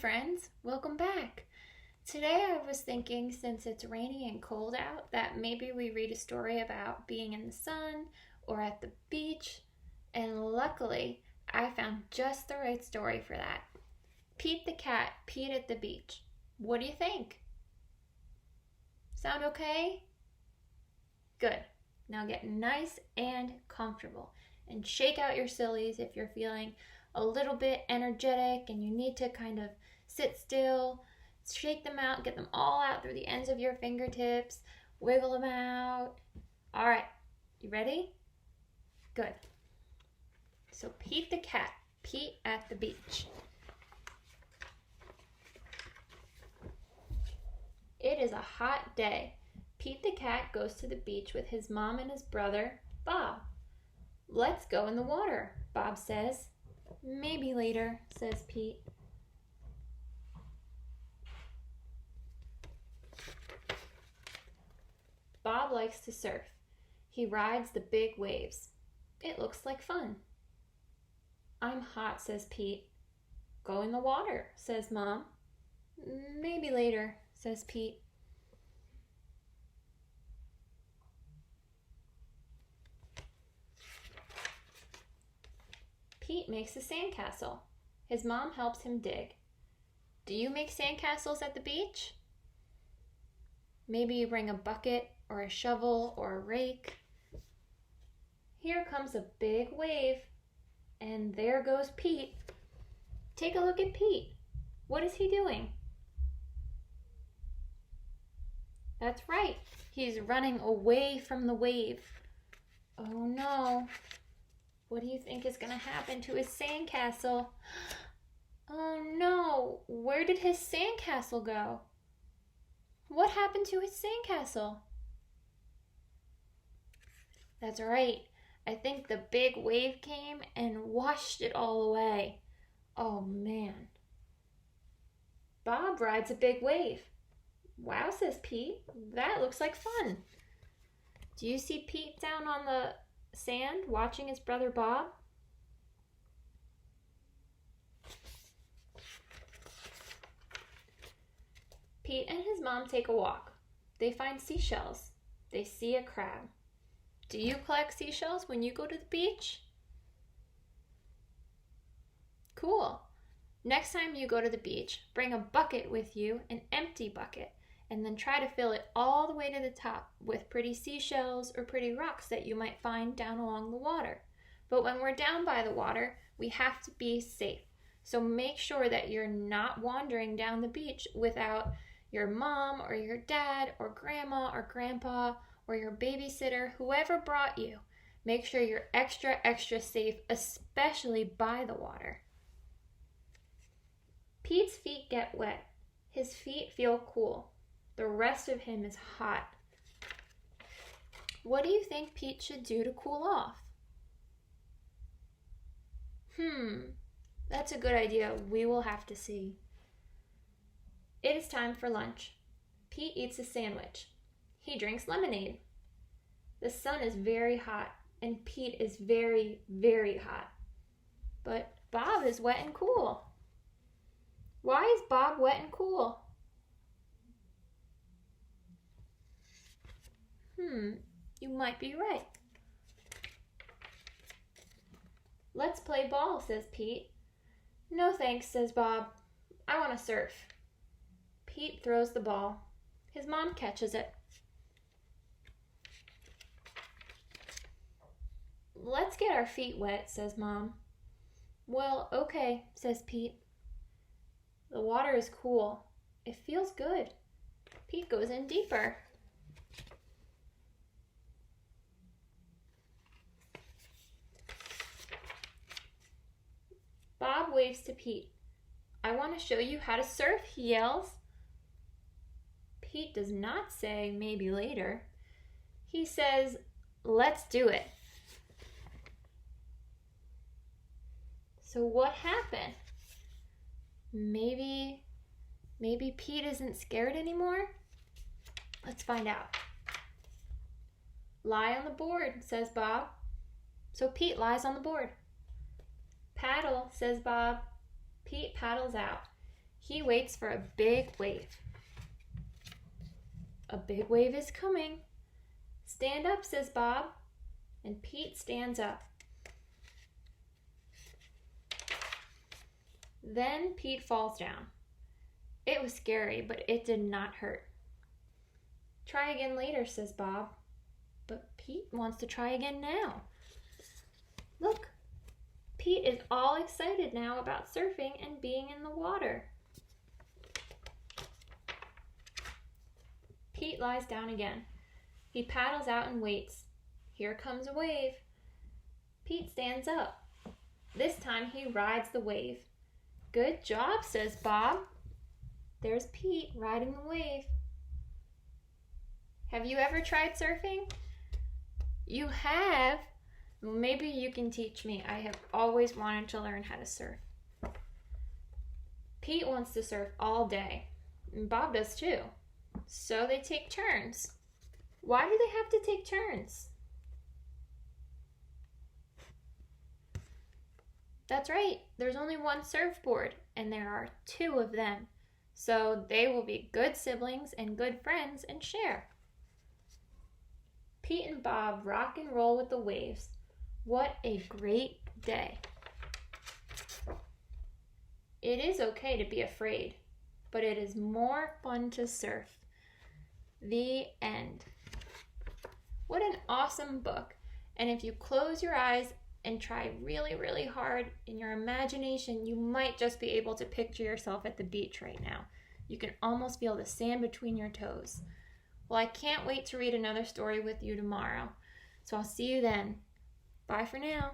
friends, welcome back. Today I was thinking, since it's rainy and cold out, that maybe we read a story about being in the sun or at the beach, and luckily I found just the right story for that. Pete the cat peed at the beach. What do you think? Sound okay? Good. Now get nice and comfortable and shake out your sillies if you're feeling a little bit energetic and you need to kind of sit still. Shake them out, get them all out through the ends of your fingertips, wiggle them out. All right, you ready? Good. So Pete the cat peed at the beach. It is a hot day. Pete the cat goes to the beach with his mom and his brother, Bob. Let's go in the water, Bob says. Maybe later, says Pete. Bob likes to surf. He rides the big waves. It looks like fun. I'm hot, says Pete. Go in the water, says Mom. Maybe later, says Pete. Pete makes a sandcastle. His mom helps him dig. Do you make sandcastles at the beach? Maybe you bring a bucket or a shovel or a rake. Here comes a big wave, and there goes Pete. Take a look at Pete. What is he doing? That's right, he's running away from the wave. Oh no. What do you think is going to happen to his sandcastle? Oh no, where did his sandcastle go? What happened to his sandcastle? That's right, I think the big wave came and washed it all away. Oh man. Bob rides a big wave. Wow, says Pete, that looks like fun. Do you see Pete down on the sand watching his brother Bob? Pete and his mom take a walk. They find seashells. They see a crab. Do you collect seashells when you go to the beach? Cool. Next time you go to the beach, bring a bucket with you, an empty bucket, and then try to fill it all the way to the top with pretty seashells or pretty rocks that you might find down along the water. But when we're down by the water, we have to be safe. So make sure that you're not wandering down the beach without your mom or your dad or grandma or grandpa or your babysitter, whoever brought you. Make sure you're extra safe, especially by the water. Pete's feet get wet. His feet feel cool. The rest of him is hot. What do you think Pete should do to cool off? That's a good idea. We will have to see. It is time for lunch. Pete eats a sandwich. He drinks lemonade. The sun is very hot, and Pete is very, very hot. But Bob is wet and cool. Why is Bob wet and cool? You might be right. Let's play ball, says Pete. No thanks, says Bob. I want to surf. Pete throws the ball. His mom catches it. Let's get our feet wet, says Mom. Well, okay, says Pete. The water is cool. It feels good. Pete goes in deeper. Bob waves to Pete. I want to show you how to surf, he yells. Pete does not say maybe later. He says, let's do it. So what happened? Maybe Pete isn't scared anymore? Let's find out. Lie on the board, says Bob. So Pete lies on the board. Paddle, says Bob. Pete paddles out. He waits for a big wave. A big wave is coming. Stand up, says Bob. And Pete stands up. Then Pete falls down. It was scary, but it did not hurt. Try again later, says Bob. But Pete wants to try again now. Look, Pete is all excited now about surfing and being in the water. Pete lies down again. He paddles out and waits. Here comes a wave. Pete stands up. This time he rides the wave. Good job, says Bob. There's Pete riding the wave. Have you ever tried surfing? You have? Maybe you can teach me. I have always wanted to learn how to surf. Pete wants to surf all day, and Bob does too. So they take turns. Why do they have to take turns? That's right, there's only one surfboard, and there are two of them. So they will be good siblings and good friends and share. Pete and Bob rock and roll with the waves. What a great day. It is okay to be afraid, but it is more fun to surf. The end. What an awesome book. And if you close your eyes and try really, really hard in your imagination, you might just be able to picture yourself at the beach right now. You can almost feel the sand between your toes. Well, I can't wait to read another story with you tomorrow. So I'll see you then. Bye for now.